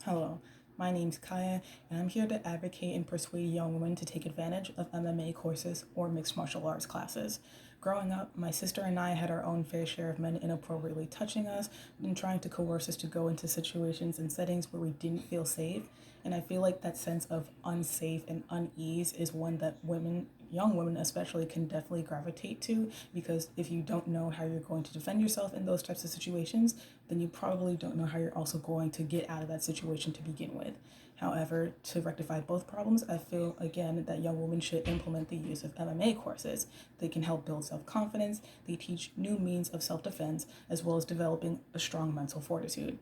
Hello, my name's Kaya, and I'm here to advocate and persuade young women to take advantage of MMA courses or mixed martial arts classes. Growing up, my sister and I had our own fair share of men inappropriately touching us and trying to coerce us to go into situations and settings where we didn't feel safe. And I feel like that sense of unsafe and unease is one that young women especially, can definitely gravitate to, because if you don't know how you're going to defend yourself in those types of situations, then you probably don't know how you're also going to get out of that situation to begin with. However, to rectify both problems, I feel again that young women should implement the use of MMA courses. They can help build self confidence, they teach new means of self defense, as well as developing a strong mental fortitude.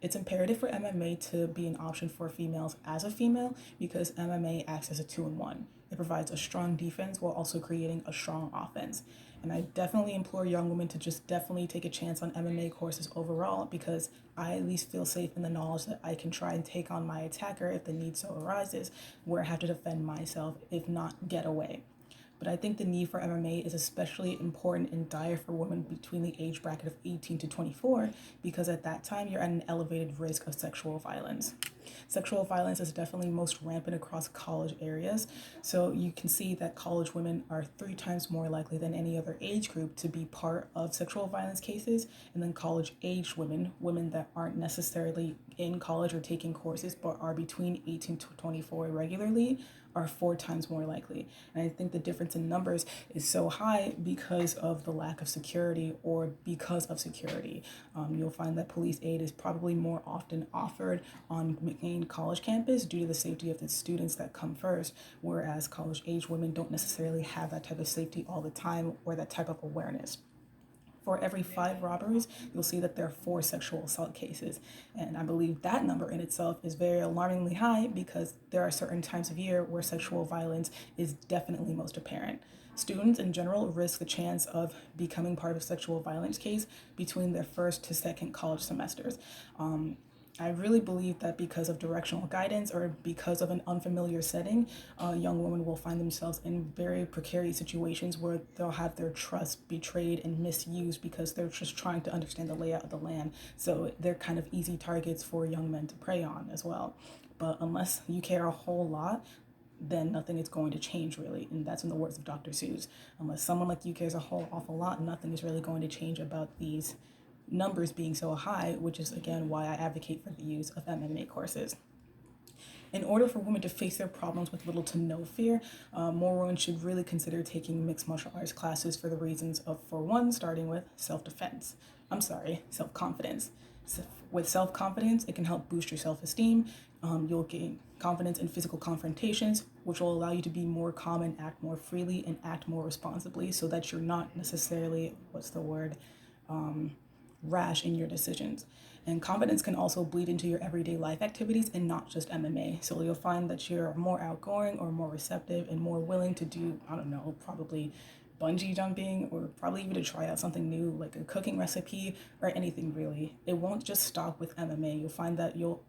It's imperative for MMA to be an option for females as a female because MMA acts as a two-in-one. It provides a strong defense while also creating a strong offense. And I definitely implore young women to just definitely take a chance on MMA courses overall, because I at least feel safe in the knowledge that I can try and take on my attacker if the need so arises, where I have to defend myself, if not get away. But I think the need for MMA is especially important and dire for women between the age bracket of 18 to 24, because at that time you're at an elevated risk of sexual violence. Sexual violence is definitely most rampant across college areas, so you can see that college women are 3 times more likely than any other age group to be part of sexual violence cases, and then college age women that aren't necessarily in college or taking courses but are between 18 to 24 regularly, are 4 times more likely. And I think the difference in numbers is so high because of the lack of security or because of security. You'll find that police aid is probably more often offered on main college campus due to the safety of the students that come first, whereas college age women don't necessarily have that type of safety all the time or that type of awareness. For every 5 robberies, you'll see that there are 4 sexual assault cases. And I believe that number in itself is very alarmingly high, because there are certain times of year where sexual violence is definitely most apparent. Students in general risk the chance of becoming part of a sexual violence case between their first to second college semesters. I really believe that because of directional guidance or because of an unfamiliar setting, young women will find themselves in very precarious situations where they'll have their trust betrayed and misused because they're just trying to understand the layout of the land. So they're kind of easy targets for young men to prey on as well. But unless you care a whole lot, then nothing is going to change really. And that's in the words of Dr. Seuss. Unless someone like you cares a whole awful lot, nothing is really going to change about these numbers being so high, which is again why I advocate for the use of MMA courses. In order for women to face their problems with little to no fear, more women should really consider taking mixed martial arts classes for the reasons of, for one, starting with self-defense. Self-confidence. So with self-confidence, it can help boost your self-esteem. You'll gain confidence in physical confrontations, which will allow you to be more calm and act more freely and act more responsibly, so that you're not necessarily, rash in your decisions. And confidence can also bleed into your everyday life activities and not just MMA. So you'll find that you're more outgoing or more receptive and more willing to do, I don't know, probably bungee jumping, or probably even to try out something new like a cooking recipe or anything really. It won't just stop with MMA. You'll find that your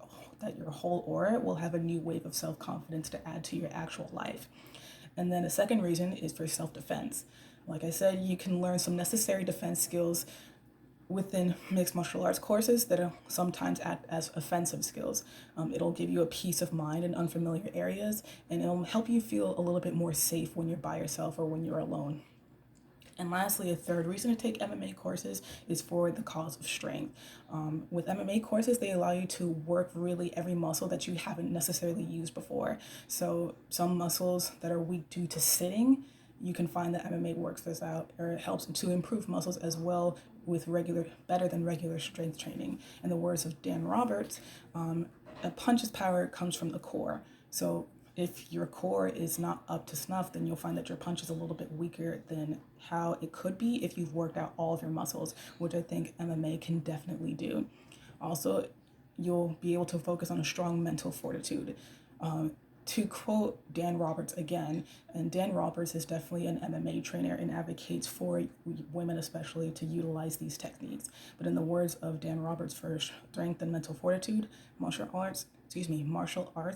whole aura will have a new wave of self-confidence to add to your actual life. And then a second reason is for self-defense. Like I said, you can learn some necessary defense skills within mixed martial arts courses that are sometimes act as offensive skills. It'll give you a peace of mind in unfamiliar areas, and it'll help you feel a little bit more safe when you're by yourself or when you're alone. And lastly, a third reason to take MMA courses is for the cause of strength. With MMA courses, they allow you to work really every muscle that you haven't necessarily used before. So some muscles that are weak due to sitting, you can find that MMA works this out, or it helps to improve muscles as well with better than regular strength training. In the words of Dan Roberts, a punch's power comes from the core. So if your core is not up to snuff, then you'll find that your punch is a little bit weaker than how it could be if you've worked out all of your muscles, which I think MMA can definitely do. Also, you'll be able to focus on a strong mental fortitude. To quote Dan Roberts again, and Dan Roberts is definitely an MMA trainer and advocates for women especially to utilize these techniques. But in the words of Dan Roberts, for strength and mental fortitude, martial arts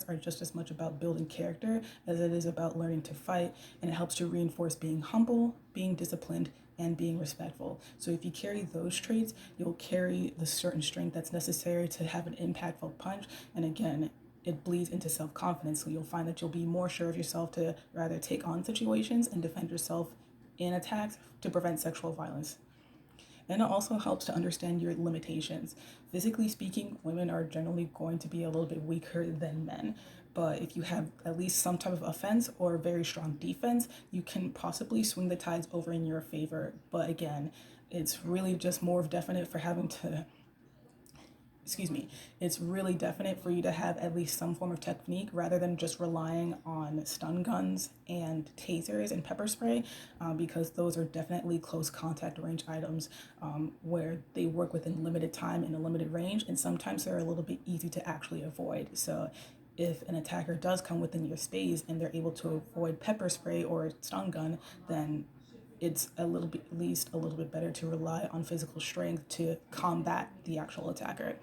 are just as much about building character as it is about learning to fight, and it helps to reinforce being humble, being disciplined, and being respectful. So if you carry those traits, you'll carry the certain strength that's necessary to have an impactful punch. And again, it bleeds into self-confidence. So you'll find that you'll be more sure of yourself to rather take on situations and defend yourself in attacks to prevent sexual violence. And it also helps to understand your limitations. Physically speaking, women are generally going to be a little bit weaker than men. But if you have at least some type of offense or very strong defense, you can possibly swing the tides over in your favor. But again, it's really just more definite for having to it's really definite for you to have at least some form of technique rather than just relying on stun guns and tasers and pepper spray, because those are definitely close contact range items, where they work within limited time and a limited range, and sometimes they're a little bit easy to actually avoid. So if an attacker does come within your space and they're able to avoid pepper spray or stun gun, then it's a little bit, at least a little bit better to rely on physical strength to combat the actual attacker.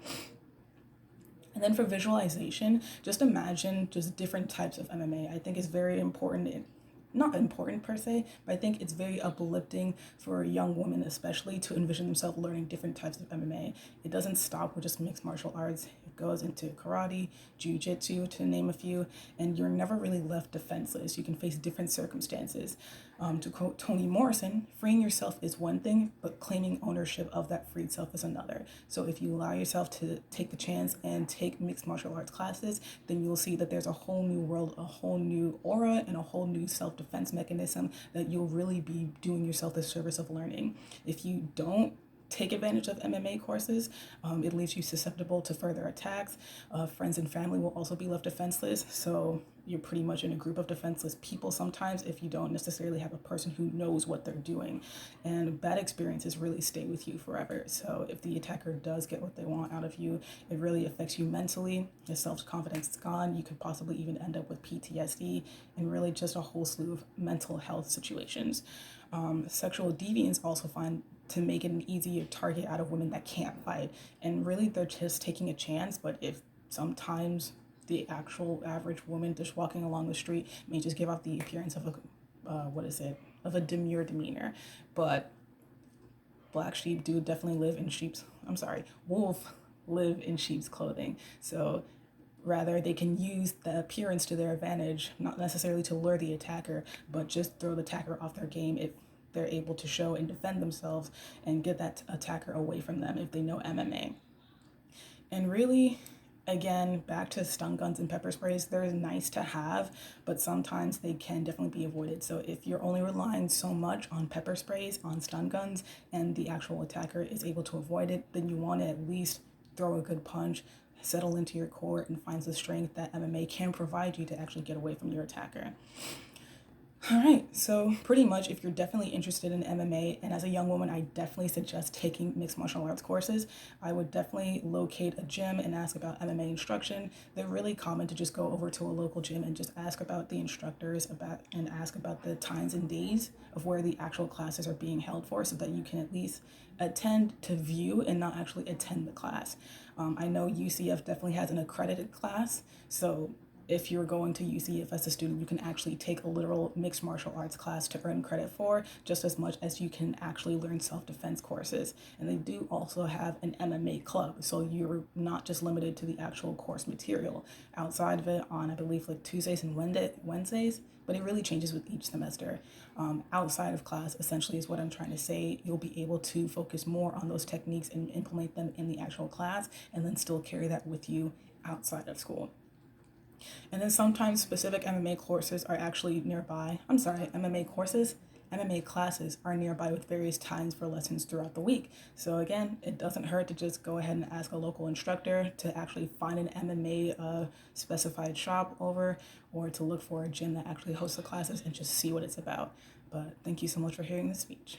And then for visualization, just imagine just different types of MMA. I think it's very important, not important per se, but I think it's very uplifting for young women especially to envision themselves learning different types of MMA. It doesn't stop with just mixed martial arts. It goes into karate, jiu-jitsu, to name a few, and you're never really left defenseless. You can face different circumstances. To quote Toni Morrison, freeing yourself is one thing, but claiming ownership of that freed self is another. So if you allow yourself to take the chance and take mixed martial arts classes, then you'll see that there's a whole new world, a whole new aura, and a whole new self-defense mechanism that you'll really be doing yourself the service of learning. If you don't take advantage of MMA courses, it leaves you susceptible to further attacks. Friends and family will also be left defenseless. So you're pretty much in a group of defenseless people sometimes if you don't necessarily have a person who knows what they're doing. And bad experiences really stay with you forever. So if the attacker does get what they want out of you, it really affects you mentally. Your self-confidence is gone. You could possibly even end up with PTSD and really just a whole slew of mental health situations. Sexual deviants also find to make it an easier target out of women that can't fight. And really, they're just taking a chance. But if sometimes the actual average woman just walking along the street may just give off the appearance of of a demure demeanor. But black sheep do definitely live in wolf live in sheep's clothing. So rather, they can use the appearance to their advantage, not necessarily to lure the attacker, but just throw the attacker off their game if they're able to show and defend themselves and get that attacker away from them if they know MMA. And really, again, back to stun guns and pepper sprays, they're nice to have, but sometimes they can definitely be avoided. So if you're only relying so much on pepper sprays, on stun guns, and the actual attacker is able to avoid it, then you want to at least throw a good punch, settle into your core, and find the strength that MMA can provide you to actually get away from your attacker. All right, so pretty much if you're definitely interested in MMA, and as a young woman, I definitely suggest taking mixed martial arts courses. I would definitely locate a gym and ask about MMA instruction. They're really common to just go over to a local gym and just ask about the instructors and ask about the times and days of where the actual classes are being held for, so that you can at least attend to view and not actually attend the class. I know UCF definitely has an accredited class, so if you're going to UCF as a student, you can actually take a literal mixed martial arts class to earn credit for, just as much as you can actually learn self-defense courses. And they do also have an MMA club, so you're not just limited to the actual course material. Outside of it, on I believe like Tuesdays and Wednesdays, but it really changes with each semester. Outside of class, essentially, is what I'm trying to say. You'll be able to focus more on those techniques and implement them in the actual class, and then still carry that with you outside of school. And then sometimes specific MMA courses are actually nearby. MMA classes are nearby with various times for lessons throughout the week. So again, it doesn't hurt to just go ahead and ask a local instructor to actually find an MMA specified shop over, or to look for a gym that actually hosts the classes and just see what it's about. But thank you so much for hearing this speech.